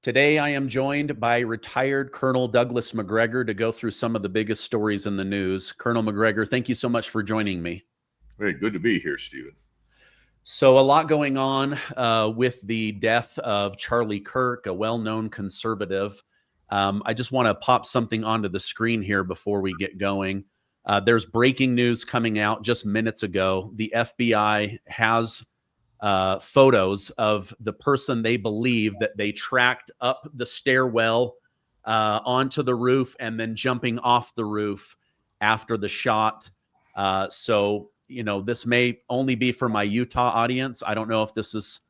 Today, I am joined by retired Colonel Douglas McGregor to go through some of the biggest stories in the news. Colonel McGregor, thank you so much for joining me. Very good to be here, Stephen. So, a lot going on with the death of Charlie Kirk, a well-known conservative. I just want to pop something onto the screen here before we get going. There's breaking news coming out just minutes ago. The FBI has photos of the person they believe that they tracked up the stairwell onto the roof and then jumping off the roof after the shot. So, this may only be for my Utah audience. I don't know if this is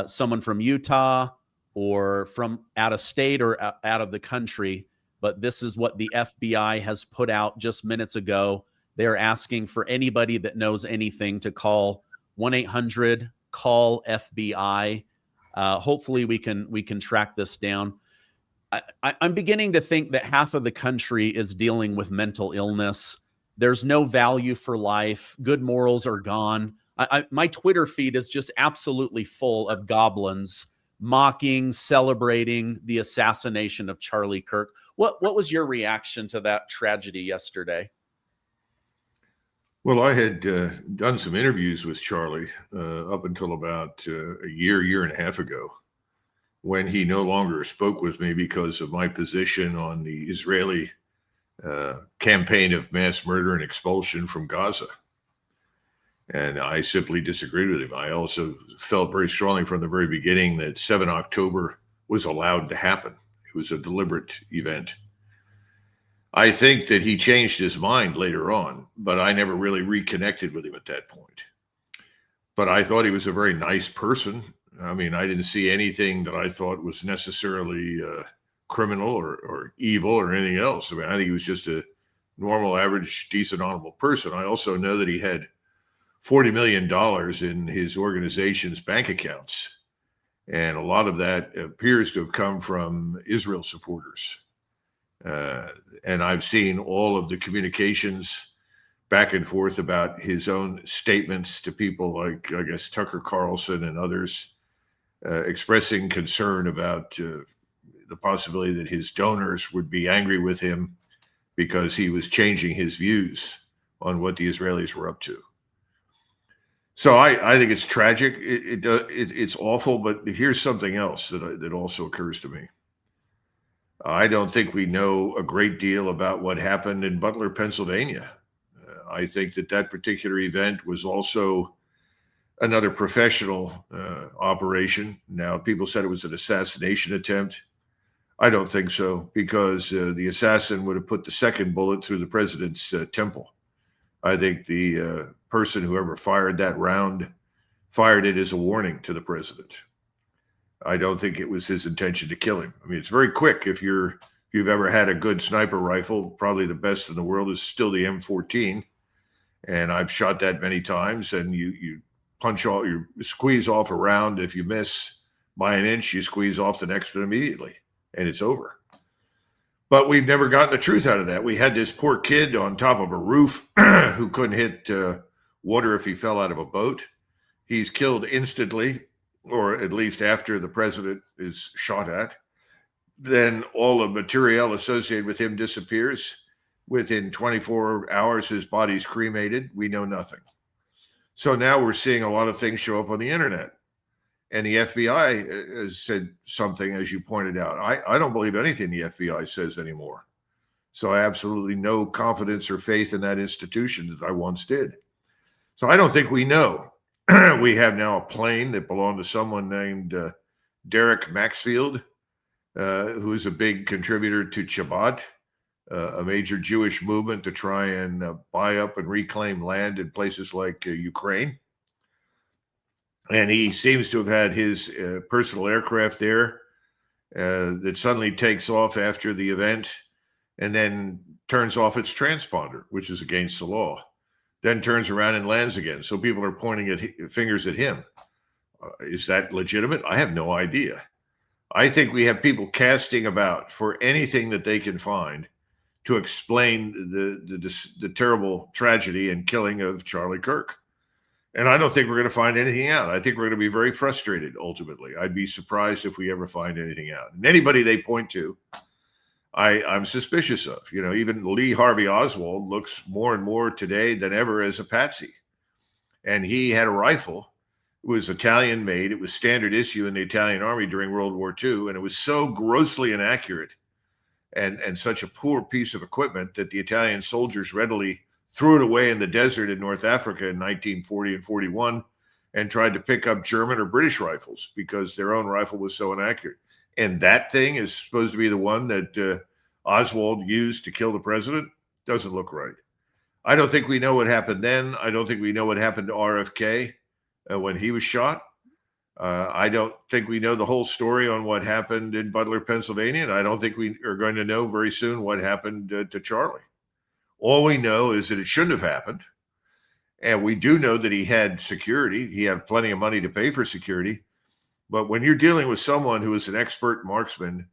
someone from Utah or from out of state or out of the country, but this is what the FBI has put out just minutes ago. They're asking for anybody that knows anything to call 1-800-CALL-FBI. Hopefully we can track this down. I'm beginning to think that half of the country is dealing with mental illness. There's no value for life. Good morals are gone. My Twitter feed is just absolutely full of goblins mocking, celebrating the assassination of Charlie Kirk. What was your reaction to that tragedy yesterday? Well, I had done some interviews with Charlie up until about a year and a half ago, when he no longer spoke with me because of my position on the Israeli campaign of mass murder and expulsion from Gaza. And I simply disagreed with him. I also felt very strongly from the very beginning that 7 October was allowed to happen. It was a deliberate event. I think that he changed his mind later on, but I never really reconnected with him at that point. But I thought he was a very nice person. I mean, I didn't see anything that I thought was necessarily criminal or evil or anything else. I mean, I think he was just a normal, average, decent, honorable person. I also know that he had $40 million in his organization's bank accounts. And a lot of that appears to have come from Israel supporters. And I've seen all of the communications back and forth about his own statements to people like, I guess, Tucker Carlson and others, expressing concern about the possibility that his donors would be angry with him because he was changing his views on what the Israelis were up to. So I think it's tragic. It's awful. But here's something else that also occurs to me. I don't think we know a great deal about what happened in Butler, Pennsylvania. I think that particular event was also another professional operation. Now, people said it was an assassination attempt. I don't think so, because the assassin would have put the second bullet through the president's temple. I think the person, whoever fired that round, fired it as a warning to the president. I don't think it was his intention to kill him. I mean, it's very quick. If you've ever had a good sniper rifle, probably the best in the world is still the M14. And I've shot that many times, and you squeeze off a round. If you miss by an inch, you squeeze off the next one immediately, and it's over. But we've never gotten the truth out of that. We had this poor kid on top of a roof who couldn't hit water if he fell out of a boat. He's killed instantly, or at least after the president is shot at. Then all the material associated with him disappears. Within 24 hours, his body's cremated. We know nothing. So now we're seeing a lot of things show up on the internet. And the FBI has said something, as you pointed out. I don't believe anything the FBI says anymore. So I absolutely no confidence or faith in that institution that I once did. So I don't think we know. We have now a plane that belonged to someone named Derek Maxfield, who is a big contributor to Chabad, a major Jewish movement to try and buy up and reclaim land in places like Ukraine. And he seems to have had his personal aircraft there that suddenly takes off after the event and then turns off its transponder, which is against the law. Then turns around and lands again. So people are pointing fingers at him. Is that legitimate? I have no idea. I think we have people casting about for anything that they can find to explain the terrible tragedy and killing of Charlie Kirk. And I don't think we're going to find anything out. I think we're going to be very frustrated ultimately. I'd be surprised if we ever find anything out. And anybody they point to, I'm suspicious of. You know, even Lee Harvey Oswald looks more and more today than ever as a patsy. And he had a rifle. It was Italian made. It was standard issue in the Italian army during World War II. And it was so grossly inaccurate and such a poor piece of equipment that the Italian soldiers readily threw it away in the desert in North Africa in 1940 and 41 and tried to pick up German or British rifles because their own rifle was so inaccurate. And that thing is supposed to be the one that Oswald used to kill the president. Doesn't look right. I don't think we know what happened then. I don't think we know what happened to RFK when he was shot. I don't think we know the whole story on what happened in Butler, Pennsylvania. And I don't think we are going to know very soon what happened to Charlie. All we know is that it shouldn't have happened. And we do know that he had security. He had plenty of money to pay for security. But when you're dealing with someone who is an expert marksman,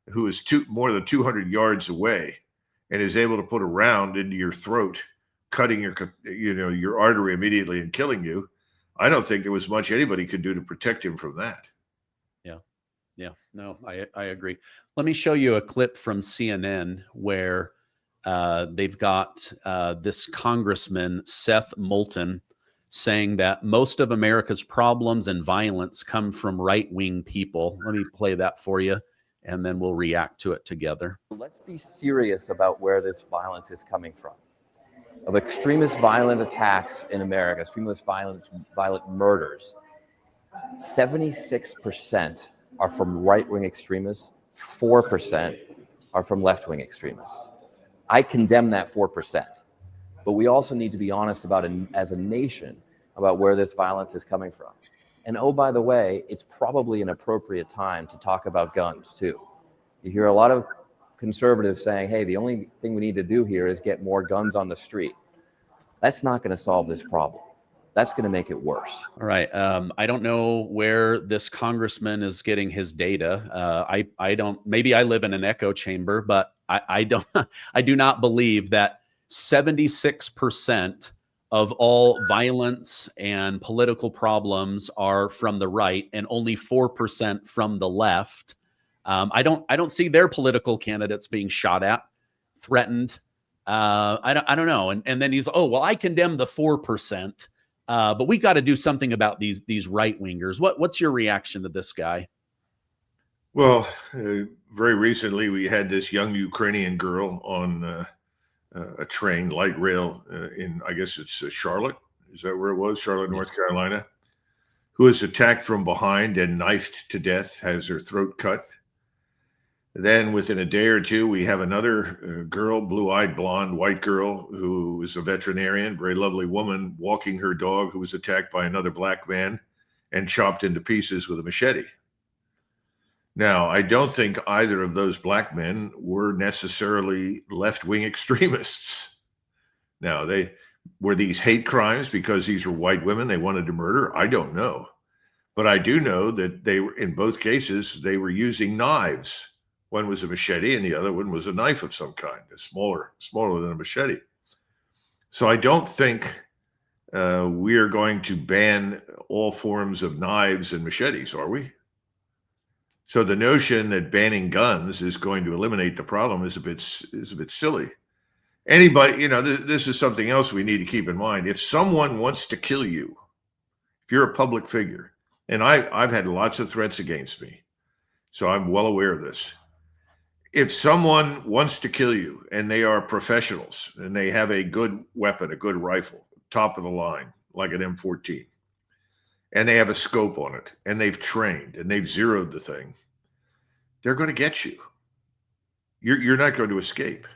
who is more than 200 yards away and is able to put a round into your throat, cutting your artery immediately and killing you, I don't think there was much anybody could do to protect him from that. Yeah. No, I agree. Let me show you a clip from CNN where they've got this Congressman, Seth Moulton, saying that most of America's problems and violence come from right-wing people. Let me play that for you, and then we'll react to it together. Let's be serious about where this violence is coming from. Of extremist violent attacks in America, extremist violent murders, 76% are from right-wing extremists, 4% are from left-wing extremists. I condemn that 4%, but we also need to be honest about, as a nation, about where this violence is coming from. And oh, by the way, it's probably an appropriate time to talk about guns too. You hear a lot of conservatives saying, hey, the only thing we need to do here is get more guns on the street. That's not going to solve this problem. That's going to make it worse. All right. I don't know where this congressman is getting his data. I don't, maybe I live in an echo chamber, but I don't, I do not believe that 76% of all violence and political problems are from the right and only 4% from the left. I don't see their political candidates being shot at, threatened. I don't know. And then he's, oh, well, I condemn the 4%, but we got to do something about these right wingers. What's your reaction to this guy? Well, very recently we had this young Ukrainian girl on a train, light rail in, I guess it's Charlotte. Is that where it was? Charlotte, North Carolina, who was attacked from behind and knifed to death, has her throat cut. Then within a day or two, we have another girl, blue-eyed, blonde, white girl, who is a veterinarian, very lovely woman, walking her dog, who was attacked by another black man and chopped into pieces with a machete. Now, I don't think either of those black men were necessarily left-wing extremists. Now, were these hate crimes because these were white women they wanted to murder? I don't know. But I do know that they were, in both cases, they were using knives. One was a machete and the other one was a knife of some kind, smaller than a machete. So I don't think we are going to ban all forms of knives and machetes, are we? So the notion that banning guns is going to eliminate the problem is a bit silly. Anybody, this is something else we need to keep in mind. If someone wants to kill you, if you're a public figure, and I've had lots of threats against me, so I'm well aware of this. If someone wants to kill you and they are professionals and they have a good weapon, a good rifle, top of the line, like an M14, and they have a scope on it and they've trained and they've zeroed the thing, they're going to get you. You're not going to escape.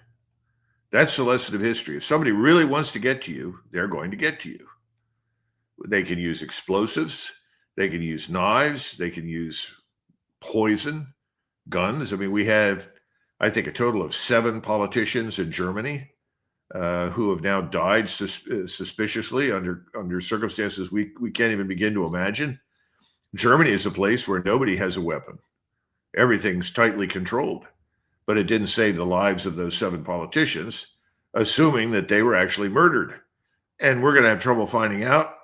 That's the lesson of history. If somebody really wants to get to you, they're going to get to you. They can use explosives. They can use knives. They can use poison, guns. I mean, we have, I think, a total of 7 politicians in Germany who have now died suspiciously under circumstances we can't even begin to imagine. Germany is a place where nobody has a weapon. Everything's tightly controlled. But it didn't save the lives of those 7 politicians, assuming that they were actually murdered. And we're going to have trouble finding out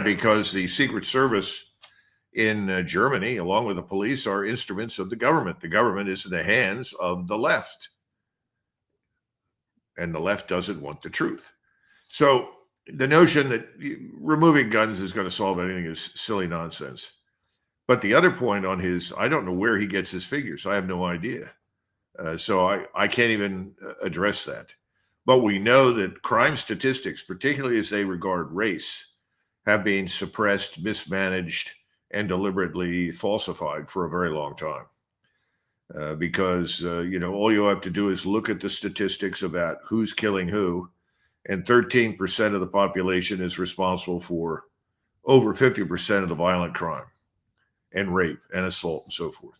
because the Secret Service in Germany, along with the police, are instruments of the government. The government is in the hands of the left, and the left doesn't want the truth. So the notion that removing guns is going to solve anything is silly nonsense. But the other point on his, I don't know where he gets his figures. I have no idea. So I can't even address that. But we know that crime statistics, particularly as they regard race, have been suppressed, mismanaged, and deliberately falsified for a very long time. Because all you have to do is look at the statistics about who's killing who, and 13% of the population is responsible for over 50% of the violent crime and rape and assault and so forth.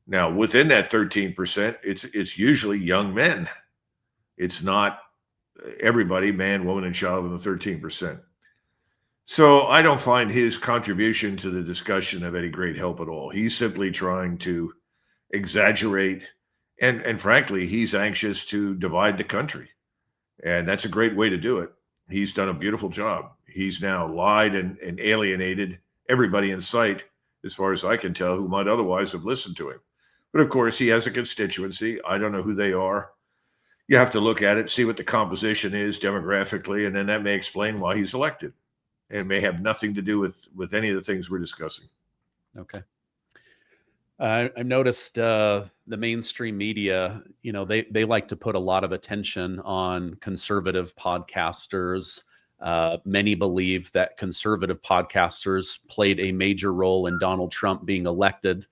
Now, within that 13%, it's usually young men. It's not everybody, man, woman, and child in the 13%. So I don't find his contribution to the discussion of any great help at all. He's simply trying to exaggerate, and frankly, he's anxious to divide the country. And that's a great way to do it. He's done a beautiful job. He's now lied and alienated everybody in sight, as far as I can tell, who might otherwise have listened to him. But of course, he has a constituency. I don't know who they are. You have to look at it, see what the composition is demographically, and then that may explain why he's elected. It may have nothing to do with any of the things we're discussing. Okay. I've noticed the mainstream media, they like to put a lot of attention on conservative podcasters. Many believe that conservative podcasters played a major role in Donald Trump being elected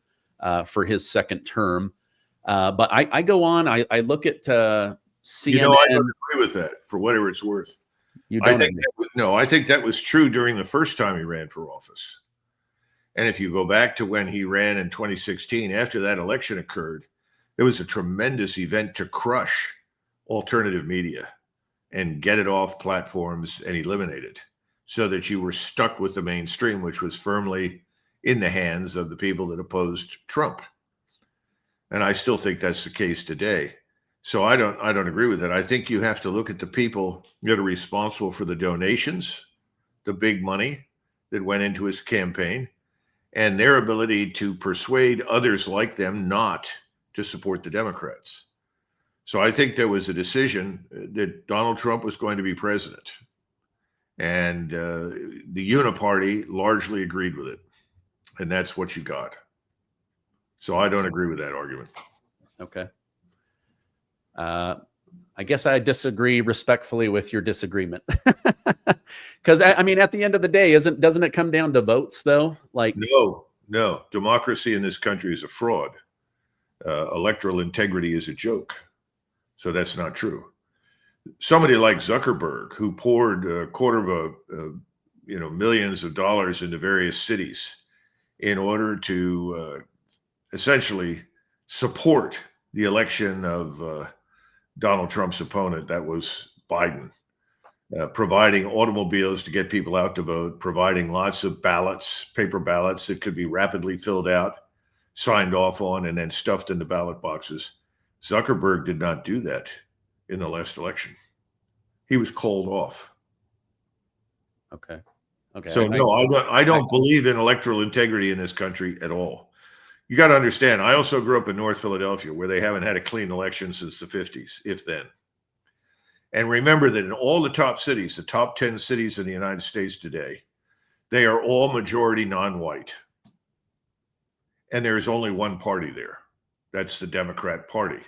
for his second term. But I go on, I look at CNN. I don't agree with that, for whatever it's worth. I think that was true during the first time he ran for office. And if you go back to when he ran in 2016, after that election occurred, it was a tremendous event to crush alternative media and get it off platforms and eliminate it, so that you were stuck with the mainstream, which was firmly in the hands of the people that opposed Trump. And I still think that's the case today. So I don't agree with that. I think you have to look at the people that are responsible for the donations, the big money that went into his campaign, and their ability to persuade others like them not to support the Democrats. So I think there was a decision that Donald Trump was going to be president. And the Uniparty largely agreed with it. And that's what you got. So I don't agree with that argument. Okay. I guess I disagree respectfully with your disagreement. Because I mean, at the end of the day, doesn't it come down to votes, though? Like, no. Democracy in this country is a fraud. Electoral integrity is a joke. So that's not true. Somebody like Zuckerberg, who poured a quarter of millions of dollars into various cities in order to essentially support the election of Donald Trump's opponent, that was Biden, providing automobiles to get people out to vote, providing lots of ballots, paper ballots that could be rapidly filled out, signed off on, and then stuffed in the ballot boxes. Zuckerberg did not do that in the last election. He was called off. Okay. So I don't believe in electoral integrity in this country at all. You got to understand, I also grew up in North Philadelphia, where they haven't had a clean election since the 50s, if then. And remember that in all the top cities, the top 10 cities in the United States today, they are all majority non-white. And there is only one party there. That's the Democrat Party.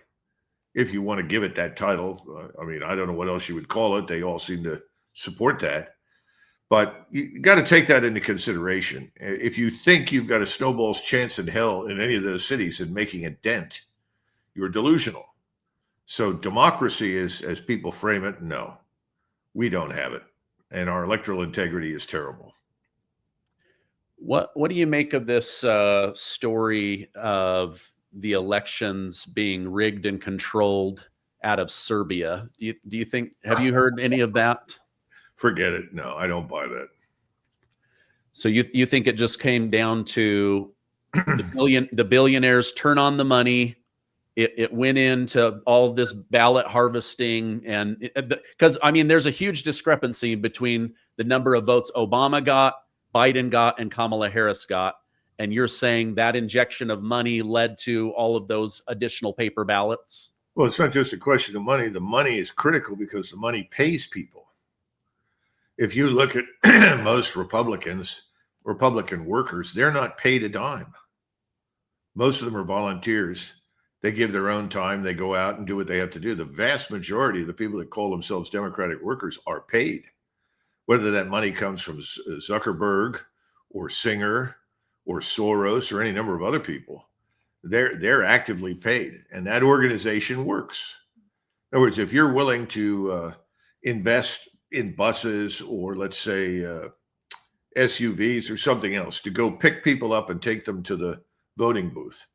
If you want to give it that title, I mean, I don't know what else you would call it. They all seem to support that. But you got to take that into consideration. If you think you've got a snowball's chance in hell in any of those cities in making a dent, you're delusional. So democracy is, as people frame it, no, we don't have it. And our electoral integrity is terrible. What do you make of this story of the elections being rigged and controlled out of Serbia? Do you think, have you heard any of that? Forget it. No, I don't buy that. So you think it just came down to the billionaires turn on the money, it went into all of this ballot harvesting, and because I mean, there's a huge discrepancy between the number of votes Obama got, Biden got, and Kamala Harris got. And you're saying that injection of money led to all of those additional paper ballots? Well, it's not just a question of money. The money is critical because the money pays people. If you look at most Republican workers, they're not paid a dime. Most of them are volunteers. They give their own time. They go out and do what they have to do. The vast majority of the people that call themselves Democratic workers are paid, whether that money comes from Zuckerberg or Singer or Soros or any number of other people. They're actively paid, and that organization works. In other words, if you're willing to invest in buses or, let's say, SUVs or something else to go pick people up and take them to the voting booth,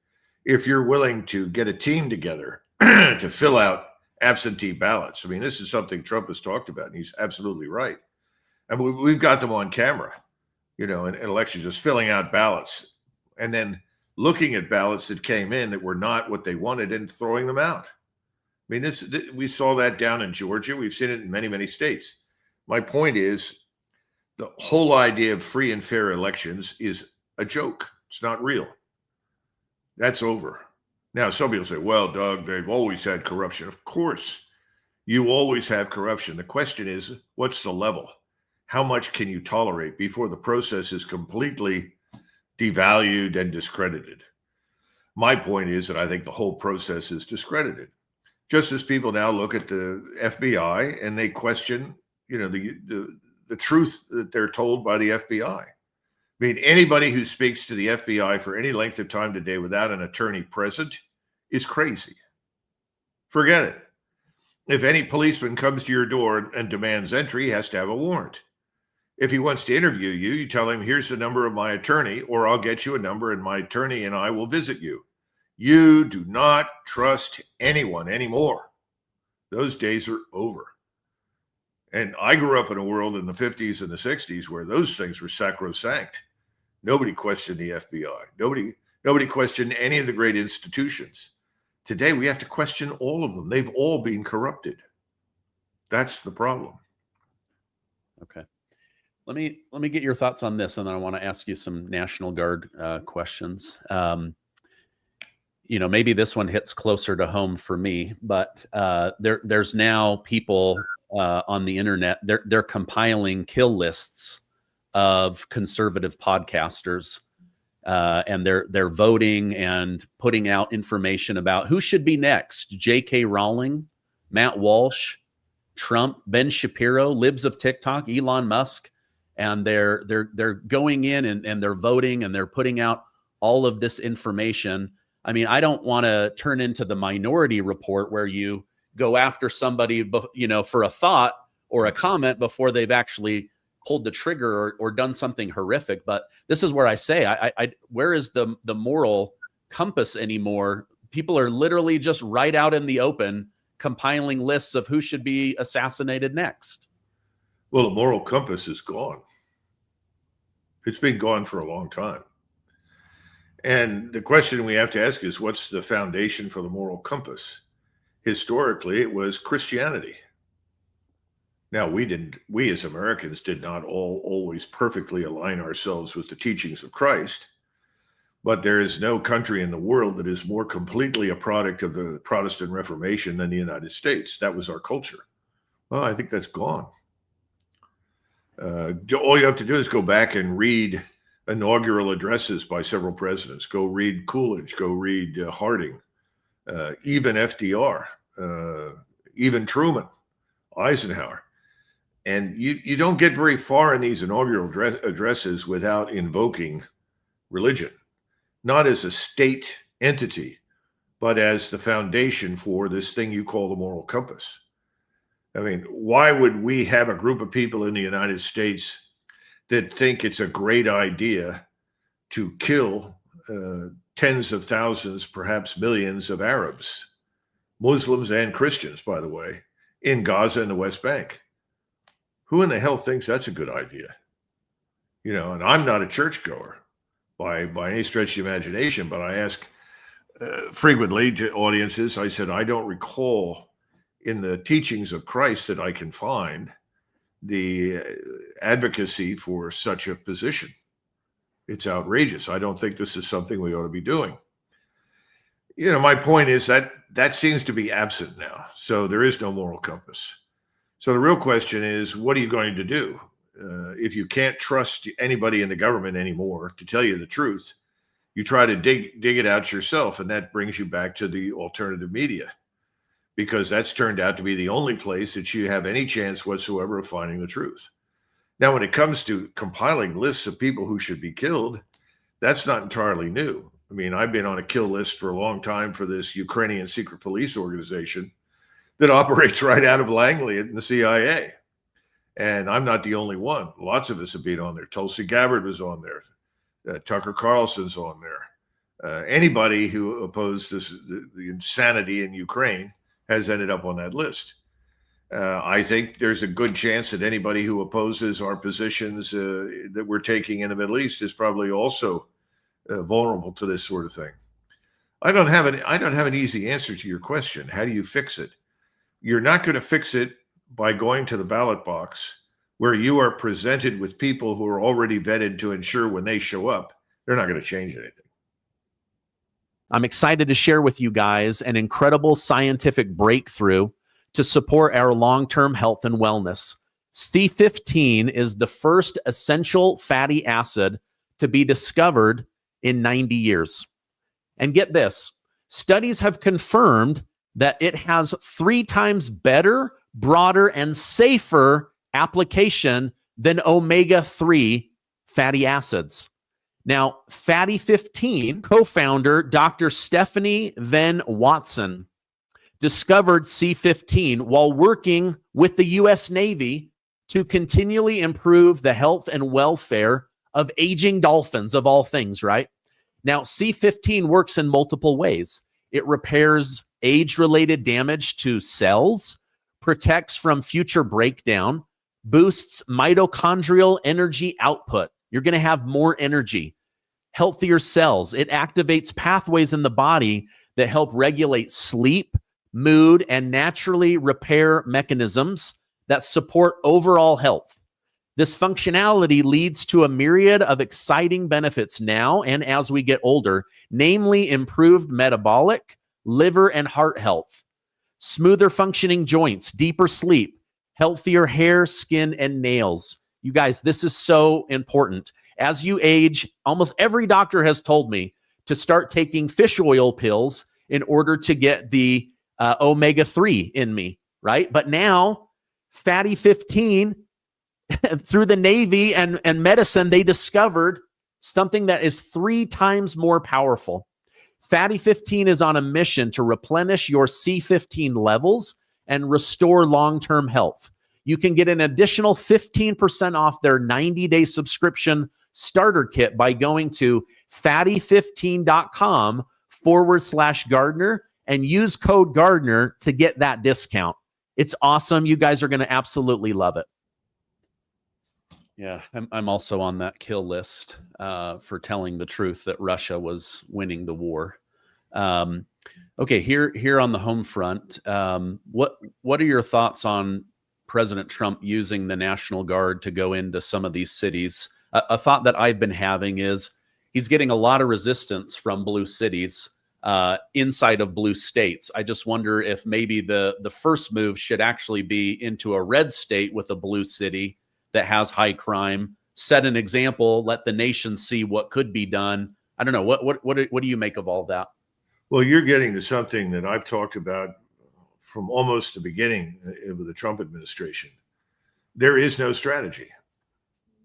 if you're willing to get a team together to fill out absentee ballots, I mean, this is something Trump has talked about, and he's absolutely right. And we've got them on camera, in elections, just filling out ballots and then looking at ballots that came in that were not what they wanted and throwing them out. I mean, we saw that down in Georgia. We've seen it in many, many states. My point is, the whole idea of free and fair elections is a joke. It's not real. That's over. Now, some people say, well, Doug, they've always had corruption. Of course, you always have corruption. The question is, what's the level? How much can you tolerate before the process is completely devalued and discredited? My point is that I think the whole process is discredited. Just as people now look at the FBI and they question, the truth that they're told by the FBI. I mean, anybody who speaks to the FBI for any length of time today without an attorney present is crazy. Forget it. If any policeman comes to your door and demands entry, he has to have a warrant. If he wants to interview you, you tell him, here's the number of my attorney, or I'll get you a number and my attorney and I will visit you. You do not trust anyone anymore. Those days are over. And I grew up in a world in the 50s and the 60s where those things were sacrosanct. Nobody questioned the FBI. Nobody questioned any of the great institutions. Today, we have to question all of them. They've all been corrupted. That's the problem. Okay. Let me get your thoughts on this, and then I want to ask you some National Guard questions. Maybe this one hits closer to home for me, but there's now people on the internet. They're compiling kill lists of conservative podcasters, and they're voting and putting out information about who should be next: J.K. Rowling, Matt Walsh, Trump, Ben Shapiro, libs of TikTok, Elon Musk. And they're going in and they're voting and they're putting out all of this information. I mean, I don't want to turn into the Minority Report where you go after somebody, for a thought or a comment before they've actually pulled the trigger or done something horrific. But this is where I say, where is the moral compass anymore? People are literally just right out in the open compiling lists of who should be assassinated next. Well, the moral compass is gone. It's been gone for a long time. And the question we have to ask is, what's the foundation for the moral compass? Historically, it was Christianity. Now, we as Americans did not always perfectly align ourselves with the teachings of Christ, but there is no country in the world that is more completely a product of the Protestant Reformation than the United States. That was our culture. Well, I think that's gone. All you have to do is go back and read inaugural addresses by several presidents. Go read Coolidge, go read Harding, even FDR, even Truman, Eisenhower. And you don't get very far in these inaugural addresses without invoking religion, not as a state entity, but as the foundation for this thing you call the moral compass. I mean, why would we have a group of people in the United States that think it's a great idea to kill tens of thousands, perhaps millions of Arabs, Muslims and Christians, by the way, in Gaza and the West Bank? Who in the hell thinks that's a good idea? And I'm not a churchgoer by any stretch of the imagination, but I ask frequently to audiences, I said, I don't recall in the teachings of Christ that I can find the advocacy for such a position. It's outrageous. I don't think this is something we ought to be doing. You know, my point is that that seems to be absent now. So there is no moral compass. So the real question is, what are you going to do? If you can't trust anybody in the government anymore to tell you the truth, you try to dig it out yourself. And that brings you back to the alternative media, because that's turned out to be the only place that you have any chance whatsoever of finding the truth. Now, when it comes to compiling lists of people who should be killed, that's not entirely new. I mean, I've been on a kill list for a long time for this Ukrainian secret police organization that operates right out of Langley in the CIA. And I'm not the only one. Lots of us have been on there. Tulsi Gabbard was on there. Tucker Carlson's on there. Anybody who opposed the insanity in Ukraine has ended up on that list. I think there's a good chance that anybody who opposes our positions that we're taking in the Middle East is probably also vulnerable to this sort of thing. I don't have an easy answer to your question. How do you fix it? You're not going to fix it by going to the ballot box where you are presented with people who are already vetted to ensure when they show up, they're not going to change anything. I'm excited to share with you guys an incredible scientific breakthrough to support our long-term health and wellness. C15 is the first essential fatty acid to be discovered in 90 years. And get this, studies have confirmed that it has 3 times better, broader, and safer application than omega-3 fatty acids. Now, Fatty 15 co-founder Dr. Stephanie Venn Watson discovered C15 while working with the U.S. Navy to continually improve the health and welfare of aging dolphins, of all things, right? Now, C15 works in multiple ways. It repairs age-related damage to cells, protects from future breakdown, boosts mitochondrial energy output. You're going to have more energy, healthier cells. It activates pathways in the body that help regulate sleep, mood, and naturally repair mechanisms that support overall health. This functionality leads to a myriad of exciting benefits now and as we get older, namely improved metabolic, liver, and heart health, smoother functioning joints, deeper sleep, healthier hair, skin, and nails. You guys, this is so important. As you age, almost every doctor has told me to start taking fish oil pills in order to get the omega-3 in me, right? But now, Fatty 15, through the Navy and medicine, they discovered something that is 3 times more powerful. Fatty 15 is on a mission to replenish your C15 levels and restore long-term health. You can get an additional 15% off their 90-day subscription starter kit by going to fatty15.com/Gardner and use code Gardner to get that discount. It's awesome. You guys are going to absolutely love it. Yeah, I'm also on that kill list for telling the truth that Russia was winning the war. Okay, here on the home front, what are your thoughts on President Trump using the National Guard to go into some of these cities? A thought that I've been having is he's getting a lot of resistance from blue cities inside of blue states. I just wonder if maybe the first move should actually be into a red state with a blue city that has high crime, set an example, let the nation see what could be done. I don't know. What do you make of all that? Well, you're getting to something that I've talked about from almost the beginning of the Trump administration. There is no strategy.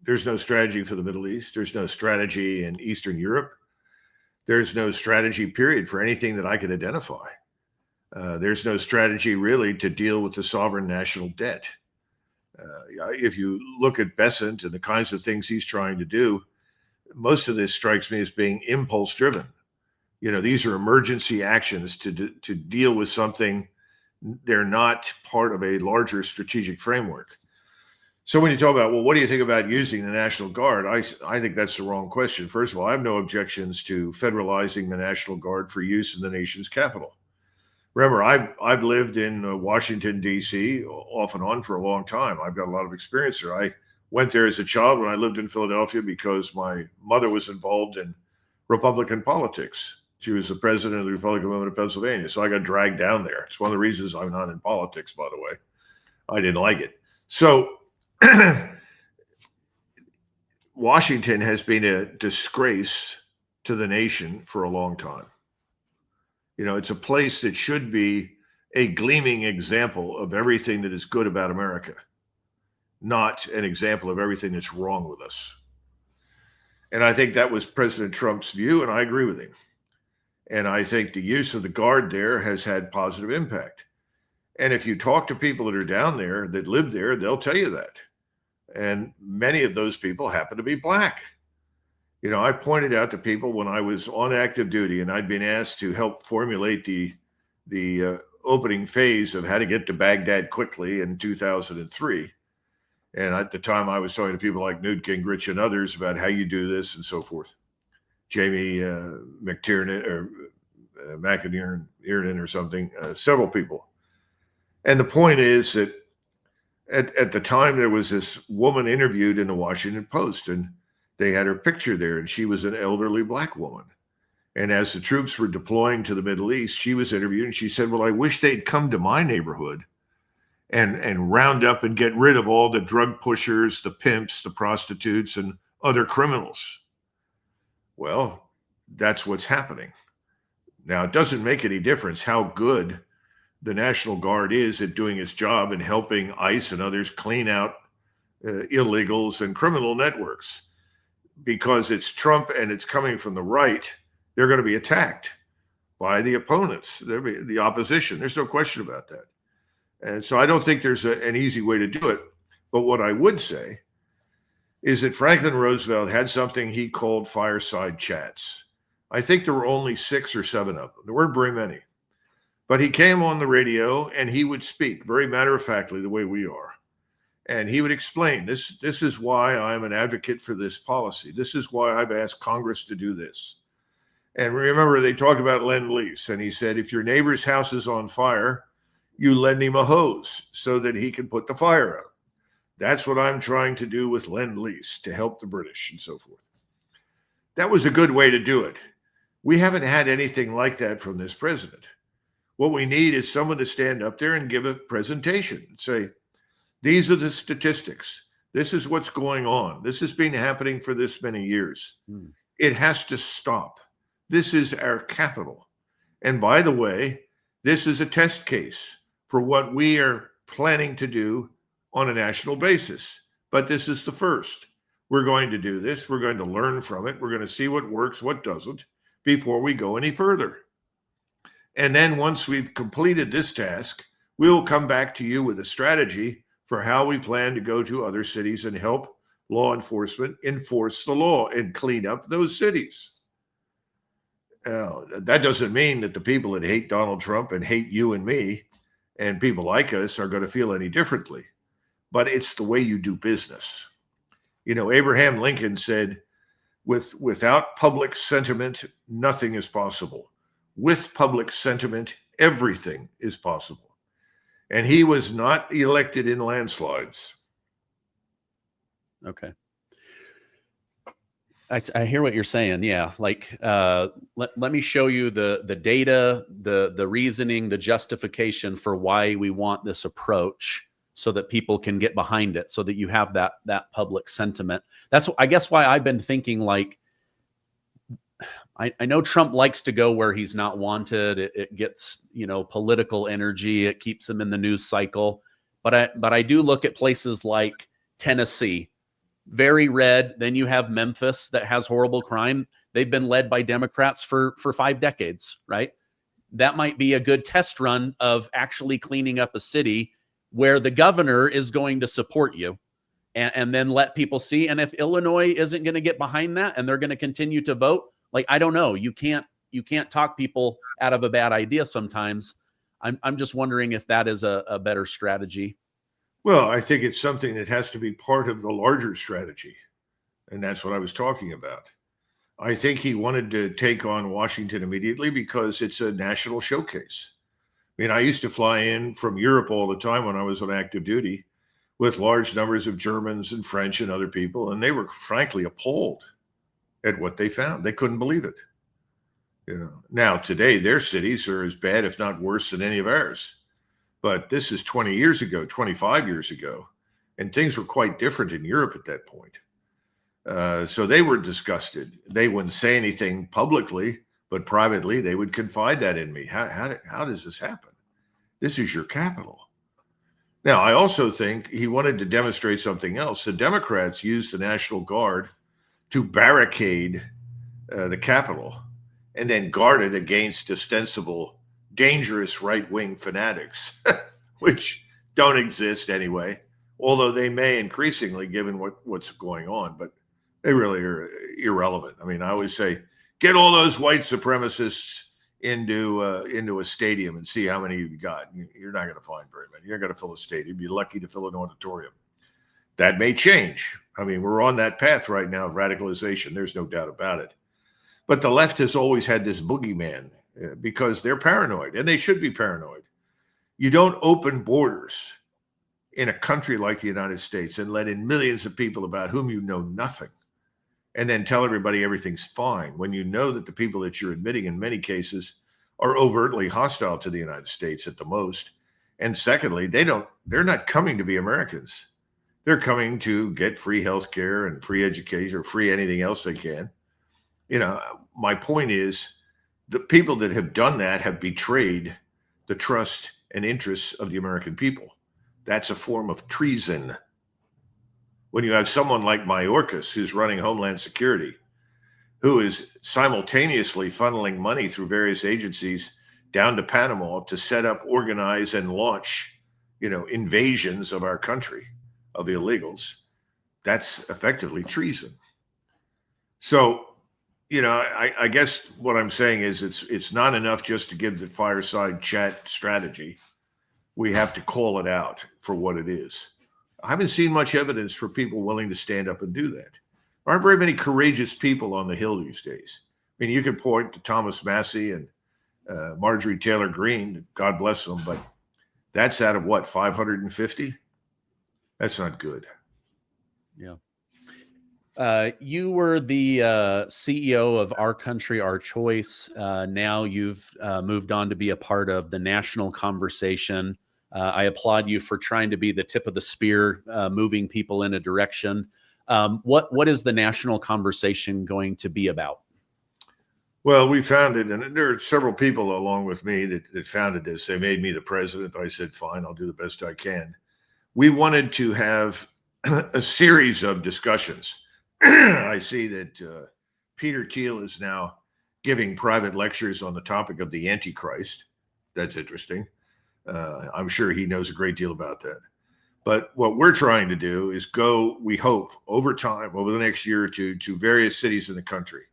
There's no strategy for the Middle East. There's no strategy in Eastern Europe. There's no strategy, period, for anything that I could identify. There's no strategy really to deal with the sovereign national debt. If you look at Bessent and the kinds of things he's trying to do, most of this strikes me as being impulse driven. You know, these are emergency actions to deal with something. They're not part of a larger strategic framework. So when you talk about, well, what do you think about using the National Guard? I think that's the wrong question. First of all, I have no objections to federalizing the National Guard for use in the nation's capital. Remember, I've lived in Washington, D.C. off and on for a long time. I've got a lot of experience there. I went there as a child when I lived in Philadelphia because my mother was involved in Republican politics. She was the president of the Republican Women of Pennsylvania. So I got dragged down there. It's one of the reasons I'm not in politics, by the way. I didn't like it. So Washington has been a disgrace to the nation for a long time. You know, it's a place that should be a gleaming example of everything that is good about America, not an example of everything that's wrong with us. And I think that was President Trump's view, and I agree with him. And I think the use of the Guard there has had positive impact. And if you talk to people that are down there, that live there, they'll tell you that. And many of those people happen to be Black. You know, I pointed out to people when I was on active duty and I'd been asked to help formulate the opening phase of how to get to Baghdad quickly in 2003. And at the time, I was talking to people like Newt Gingrich and others about how you do this and so forth. Jamie McTiernan or McInerney or something, several people. And the point is that at the time, there was this woman interviewed in the Washington Post, and they had her picture there, and she was an elderly Black woman. And as the troops were deploying to the Middle East, she was interviewed, and she said, well, I wish they'd come to my neighborhood and round up and get rid of all the drug pushers, the pimps, the prostitutes, and other criminals. Well, that's what's happening. Now, it doesn't make any difference how good the National Guard is at doing its job and helping ICE and others clean out illegals and criminal networks. Because it's Trump and it's coming from the right, they're going to be attacked by the opponents, the opposition. There's no question about that. And so I don't think there's an easy way to do it. But what I would say is that Franklin Roosevelt had something he called fireside chats. I think there were only 6 or 7 of them. There weren't very many. But he came on the radio and he would speak very matter-of-factly the way we are. And he would explain, this is why I'm an advocate for this policy. This is why I've asked Congress to do this. And remember, they talked about Lend-Lease. And he said, if your neighbor's house is on fire, you lend him a hose so that he can put the fire out. That's what I'm trying to do with Lend-Lease to help the British and so forth. That was a good way to do it. We haven't had anything like that from this president. What we need is someone to stand up there and give a presentation and say, these are the statistics. This is what's going on. This has been happening for this many years. It has to stop. This is our capital. And by the way, this is a test case for what we are planning to do on a national basis. But this is the first. We're going to do this. We're going to learn from it. We're going to see what works, what doesn't, before we go any further. And then once we've completed this task, we'll come back to you with a strategy for how we plan to go to other cities and help law enforcement enforce the law and clean up those cities. That doesn't mean that the people that hate Donald Trump and hate you and me and people like us are going to feel any differently. But it's the way you do business. You know, Abraham Lincoln said, without public sentiment, nothing is possible. With public sentiment, everything is possible. And he was not elected in landslides. Okay. I hear what you're saying. Yeah. Like, let me show you the data, the reasoning, the justification for why we want this approach so that people can get behind it, so that you have that public sentiment. That's, I guess, why I've been thinking, like, I know Trump likes to go where he's not wanted. It gets, political energy. It keeps him in the news cycle. But I do look at places like Tennessee, very red. Then you have Memphis that has horrible crime. They've been led by Democrats for 5 decades, right? That might be a good test run of actually cleaning up a city where the governor is going to support you, and then let people see. And if Illinois isn't going to get behind that and they're going to continue to vote, like, I don't know, you can't talk people out of a bad idea sometimes. I'm just wondering if that is a better strategy. Well, I think it's something that has to be part of the larger strategy. And that's what I was talking about. I think he wanted to take on Washington immediately because it's a national showcase. I mean, I used to fly in from Europe all the time when I was on active duty with large numbers of Germans and French and other people, and they were frankly appalled at what they found. They couldn't believe it. Now today their cities are as bad, if not worse, than any of ours. But this is 20 years ago, 25 years ago, and things were quite different in Europe at that point. So they were disgusted. They wouldn't say anything publicly, but privately they would confide that in me. How does this happen? This is your capital. Now, I also think he wanted to demonstrate something else. The Democrats used the National Guard to barricade the Capitol and then guard it against ostensible, dangerous right-wing fanatics, which don't exist anyway, although they may increasingly, given what's going on, but they really are irrelevant. I mean, I always say, get all those white supremacists into a stadium and see how many you got. You're not going to find very many. You're not going to fill a stadium. You're lucky to fill an auditorium. That may change. I mean, we're on that path right now of radicalization. There's no doubt about it. But the left has always had this boogeyman because they're paranoid, and they should be paranoid. You don't open borders in a country like the United States and let in millions of people about whom you know nothing, and then tell everybody everything's fine when you know that the people that you're admitting in many cases are overtly hostile to the United States at the most. And secondly, they're not coming to be Americans. They're coming to get free health care and free education or free anything else they can. My point is the people that have done that have betrayed the trust and interests of the American people. That's a form of treason. When you have someone like Mayorkas, who's running Homeland Security, who is simultaneously funneling money through various agencies down to Panama to set up, organize, and launch, invasions of our country, of illegals, that's effectively treason. So, I guess what I'm saying is it's not enough just to give the fireside chat strategy. We have to call it out for what it is. I haven't seen much evidence for people willing to stand up and do that. There aren't very many courageous people on the Hill these days. I mean, you could point to Thomas Massey and Marjorie Taylor Greene, God bless them, but that's out of what, 550? That's not good. Yeah. You were the CEO of Our Country, Our Choice. Now you've moved on to be a part of the national conversation. I applaud you for trying to be the tip of the spear, moving people in a direction. What is the national conversation going to be about? Well, we founded, and there are several people along with me that founded this. They made me the president. I said, fine, I'll do the best I can. We wanted to have a series of discussions. I see that Peter Thiel is now giving private lectures on the topic of the Antichrist. That's interesting. I'm sure he knows a great deal about that. But what we're trying to do is go, we hope, over time, over the next year or two, to various cities in the country.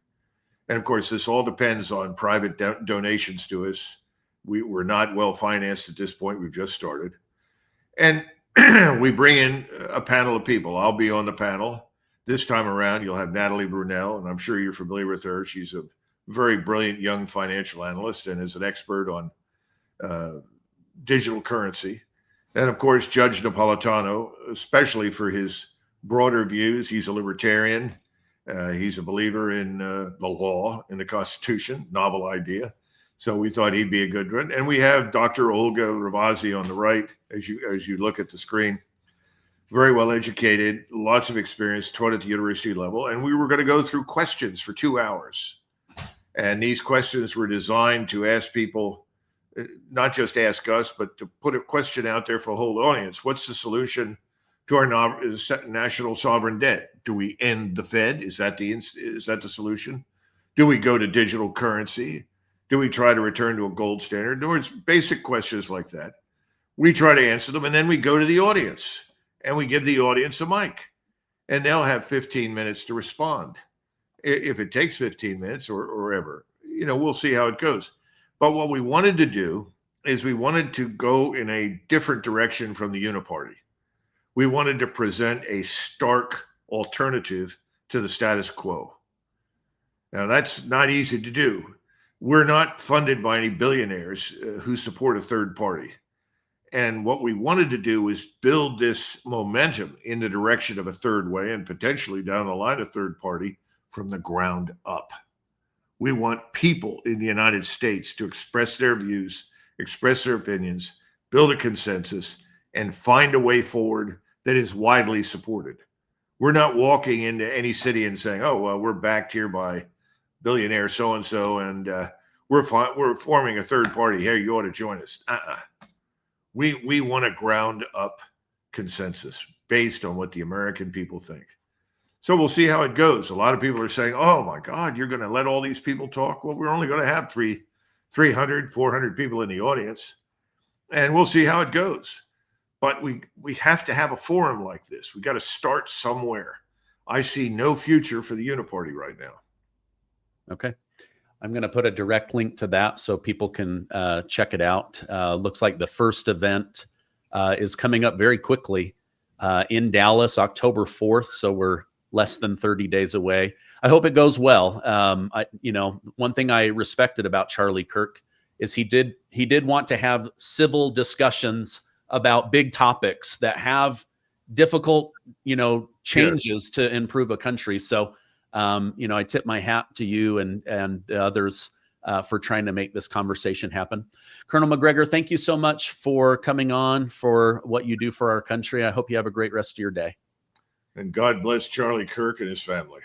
And of course, this all depends on private donations to us. We're not well financed at this point. We've just started. And we bring in a panel of people. I'll be on the panel. This time around, you'll have Natalie Brunell, and I'm sure you're familiar with her. She's a very brilliant young financial analyst and is an expert on digital currency. And of course, Judge Napolitano, especially for his broader views. He's a libertarian. He's a believer in the law, in the Constitution, novel idea. So we thought he'd be a good one. And we have Dr. Olga Ravazzi on the right, as you look at the screen. Very well educated, lots of experience, taught at the university level. And we were going to go through questions for 2 hours. And these questions were designed to ask people, not just ask us, but to put a question out there for a whole audience. What's the solution to our national sovereign debt? Do we end the Fed? Is that the solution? Do we go to digital currency? Do we try to return to a gold standard? In other words, basic questions like that. We try to answer them, and then we go to the audience, and we give the audience a mic, and they'll have 15 minutes to respond. If it takes 15 minutes or ever, we'll see how it goes. But what we wanted to do is we wanted to go in a different direction from the uniparty. We wanted to present a stark alternative to the status quo. Now, that's not easy to do. We're not funded by any billionaires who support a third party. And what we wanted to do is build this momentum in the direction of a third way and potentially down the line a third party from the ground up. We want people in the United States to express their views, express their opinions, build a consensus, and find a way forward that is widely supported. We're not walking into any city and saying, oh, well, we're backed here by billionaire so-and-so, and we're forming a third party. Hey, you ought to join us. We want a ground-up consensus based on what the American people think. So we'll see how it goes. A lot of people are saying, oh, my God, you're going to let all these people talk? Well, we're only going to have 300, 400 people in the audience, and we'll see how it goes. But we have to have a forum like this. We got to start somewhere. I see no future for the Uniparty right now. Okay. I'm going to put a direct link to that so people can check it out. Looks like the first event is coming up very quickly in Dallas, October 4th. So we're less than 30 days away. I hope it goes well. One thing I respected about Charlie Kirk is he did want to have civil discussions about big topics that have difficult, changes to improve a country. So, I tip my hat to you and the others for trying to make this conversation happen. Colonel McGregor, thank you so much for coming on, for what you do for our country. I hope you have a great rest of your day. And God bless Charlie Kirk and his family.